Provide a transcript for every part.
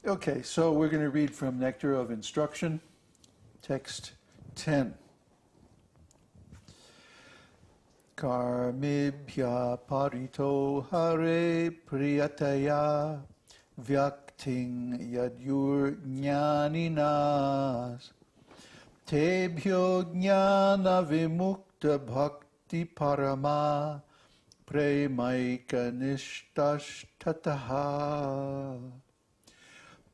Okay, so we're going to read from Nectar of Instruction, text 10. Karmibhya parito hare priyataya vyakting yadyur jnaninas tebhyo jnana vimukta bhakti parama premaika nishtastataha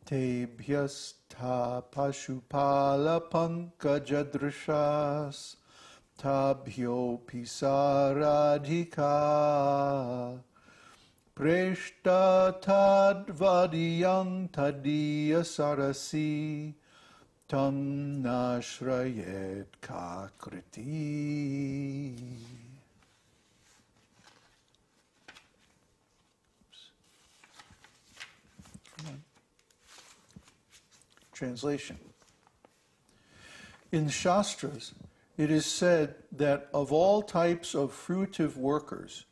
tebhyastha pashupala pankajadrishas tabhyo pisaradhika preshta tadvadiyang tadiya sarasi tam nashrayet kakriti. Translation. In Shastras, it is said that of all types of fruitive workers,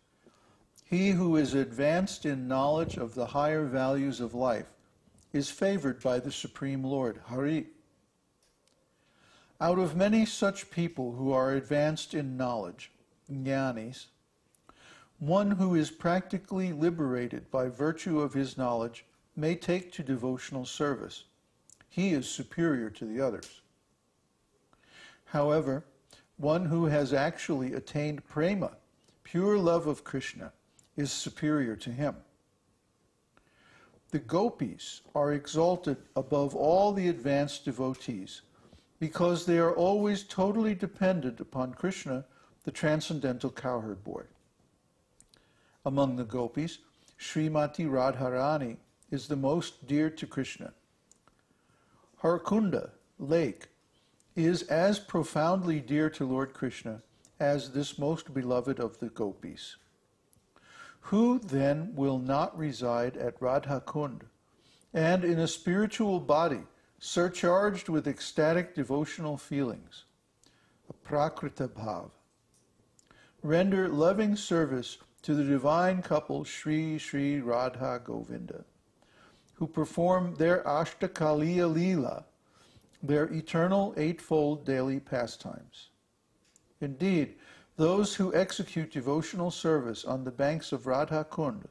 he who is advanced in knowledge of the higher values of life is favored by the Supreme Lord, Hari. Out of many such people who are advanced in knowledge, jnanis, one who is practically liberated by virtue of his knowledge may take to devotional service. He is superior to the others. However, one who has actually attained prema, pure love of Krishna, is superior to him. The gopis are exalted above all the advanced devotees because they are always totally dependent upon Krishna, the transcendental cowherd boy. Among the gopis, Srimati Radharani is the most dear to Krishna. Rādhā-kuṇḍa, lake, is as profoundly dear to Lord Krishna as this most beloved of the gopis. Who then will not reside at Rādhā-kuṇḍa and in a spiritual body surcharged with ecstatic devotional feelings, a prakrita bhav, render loving service to the divine couple Sri Sri Rādhā Govinda, who perform their Ashtakaliya Leela, their eternal eightfold daily pastimes. Indeed, those who execute devotional service on the banks of Rādhā-kuṇḍa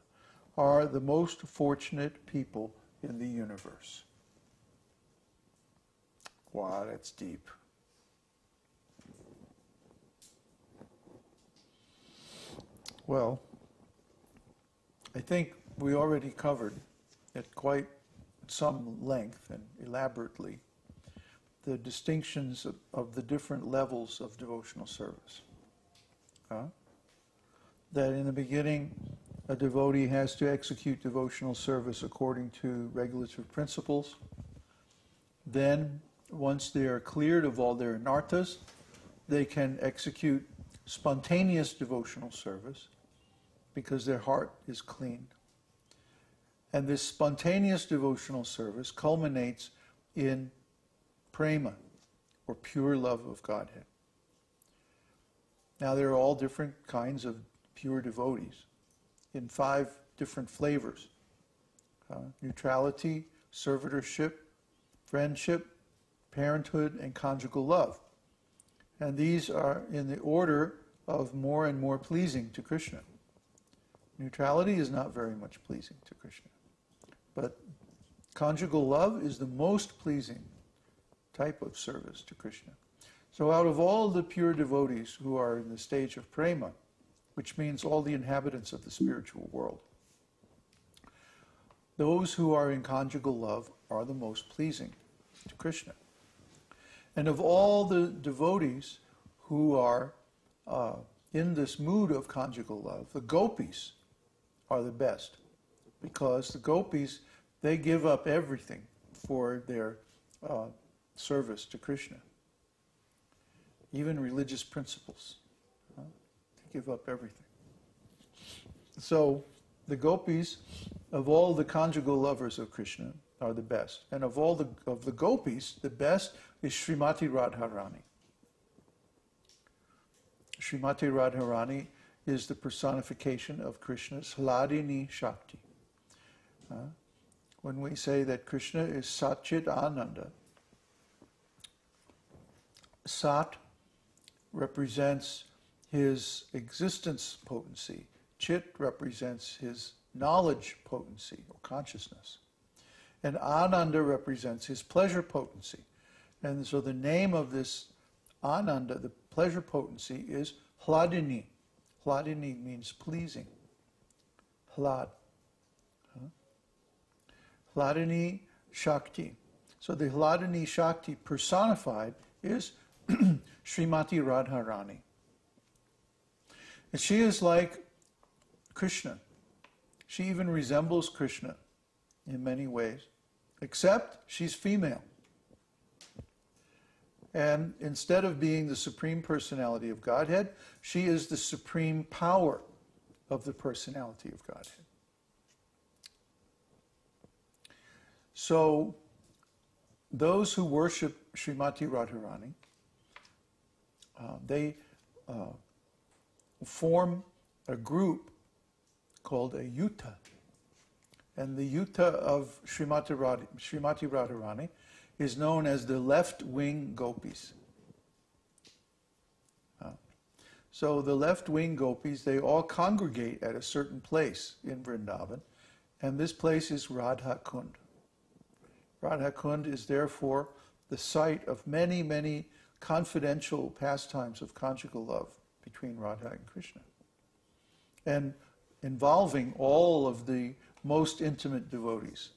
are the most fortunate people in the universe. Wow, that's deep. Well, I think we already covered at quite some length and elaborately the distinctions of the different levels of devotional service. That in the beginning, a devotee has to execute devotional service according to regulative principles. Then, once they are cleared of all their anarthas, they can execute spontaneous devotional service because their heart is clean. And this spontaneous devotional service culminates in prema, or pure love of Godhead. Now, there are all different kinds of pure devotees in 5 different flavors. Neutrality, servitorship, friendship, parenthood, and conjugal love. And these are in the order of more and more pleasing to Krishna. Neutrality is not very much pleasing to Krishna. But conjugal love is the most pleasing type of service to Krishna. So out of all the pure devotees who are in the stage of prema, which means all the inhabitants of the spiritual world, those who are in conjugal love are the most pleasing to Krishna. And of all the devotees who are in this mood of conjugal love, the gopis are the best, because the gopis, they give up everything for their service to Krishna. Even religious principles. They give up everything. So the gopis, of all the conjugal lovers of Krishna, are the best. And of all the gopis, the best is Srimati Radharani. Srimati Radharani is the personification of Krishna's Hladini Shakti. when we say that Krishna is Satchit Ananda. Sat represents his existence potency. Chit represents his knowledge potency or consciousness. And Ananda represents his pleasure potency. And so the name of this Ananda, the pleasure potency, is Hladini. Hladini means pleasing. Hlad. Hladini Shakti. So the Hladini Shakti personified is Srimati Radharani. And she is like Krishna. She even resembles Krishna in many ways, except she's female. And instead of being the Supreme Personality of Godhead, she is the supreme power of the Personality of Godhead. So, those who worship Srimati Radharani, they form a group called a yuta. And the yuta of Srimati Radharani is known as the left-wing gopis. So the left-wing gopis, they all congregate at a certain place in Vrindavan, and this place is Rādhā-kuṇḍa. Rādhā-kuṇḍa is therefore the site of many, many confidential pastimes of conjugal love between Radha and Krishna, and involving all of the most intimate devotees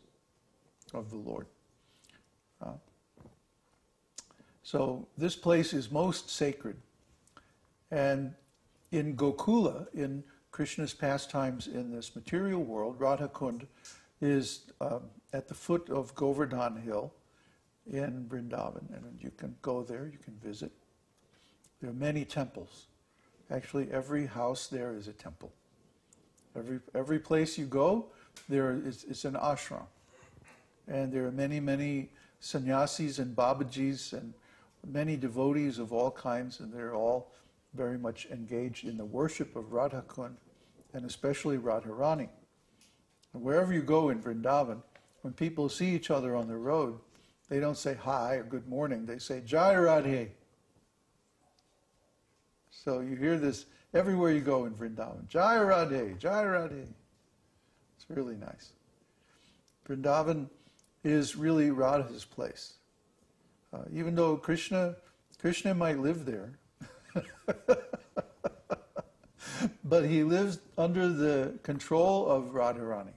of the Lord. So this place is most sacred. And in Gokula, in Krishna's pastimes in this material world, Rādhā-kuṇḍa is at the foot of Govardhan Hill in Vrindavan. And you can go there, you can visit. There are many temples. Actually, every house there is a temple. Every place you go, it's an āśram. And there are many, many sannyasis and babajis and many devotees of all kinds, and they're all very much engaged in the worship of Rādhā-kuṇḍa, and especially Radharani. And wherever you go in Vrindavan, when people see each other on the road, they don't say hi or good morning, they say Jai Radhe. So you hear this everywhere you go in Vrindavan. Jai Radhe, Jai Radhe. It's really nice. Vrindavan is really Radha's place. Even though Krishna might live there, but he lives under the control of Radharani.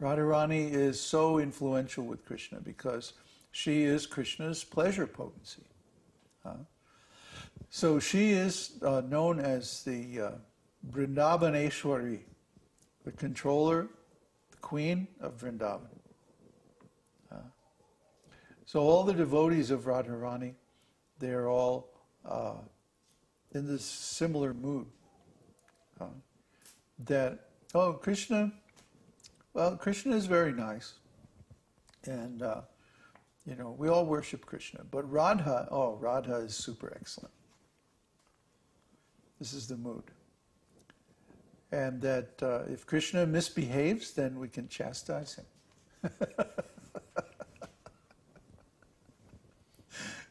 Radharani is so influential with Krishna because she is Krishna's pleasure potency. So she is known as the Vrindavaneshwari, the controller, the queen of Vrindavan. So all the devotees of Radharani, they're all in this similar mood. Krishna is very nice. And, we all worship Krishna. But Radha is super excellent. This is the mood. And that if Krishna misbehaves, then we can chastise him.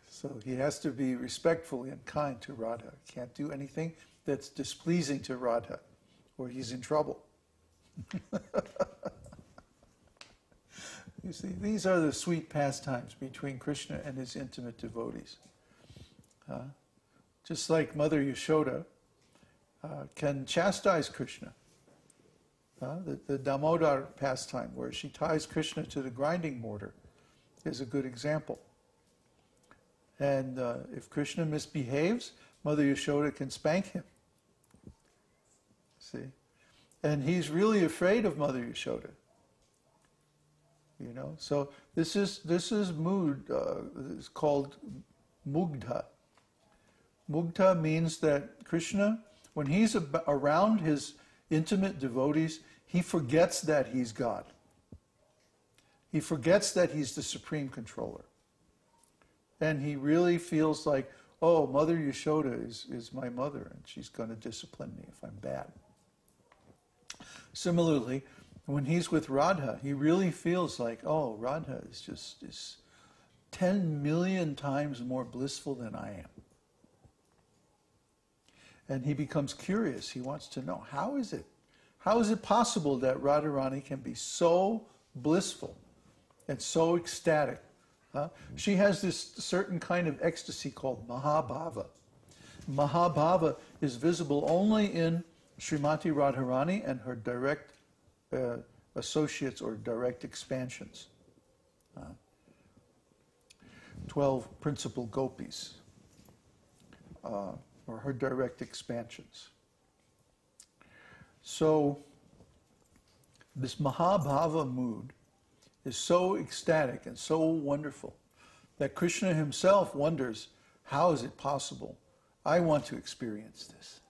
So he has to be respectful and kind to Radha. He can't do anything that's displeasing to Radha, or he's in trouble. You see, these are the sweet pastimes between Krishna and his intimate devotees. Just like Mother Yashoda can chastise Krishna. The Damodar pastime, where she ties Krishna to the grinding mortar, is a good example. And if Krishna misbehaves, Mother Yashoda can spank him. See? And he's really afraid of Mother Yashoda. So this is mood. It's called mugdha. Mugdha means that Krishna, when he's around his intimate devotees, he forgets that he's God. He forgets that he's the supreme controller. And he really feels like, oh, Mother Yashoda is my mother, and she's going to discipline me if I'm bad. Similarly, When he's with Radha, he really feels like, oh, Radha is 10 million times more blissful than I am. And he becomes curious. He wants to know, how is it? How is it possible that Radharani can be so blissful and so ecstatic? She has this certain kind of ecstasy called Mahabhava. Mahabhava is visible only in Srimati Radharani and her direct associates or direct expansions. 12 principal gopis, or her direct expansions. So this Mahabhava mood is so ecstatic and so wonderful that Krishna himself wonders, how is it possible? I want to experience this.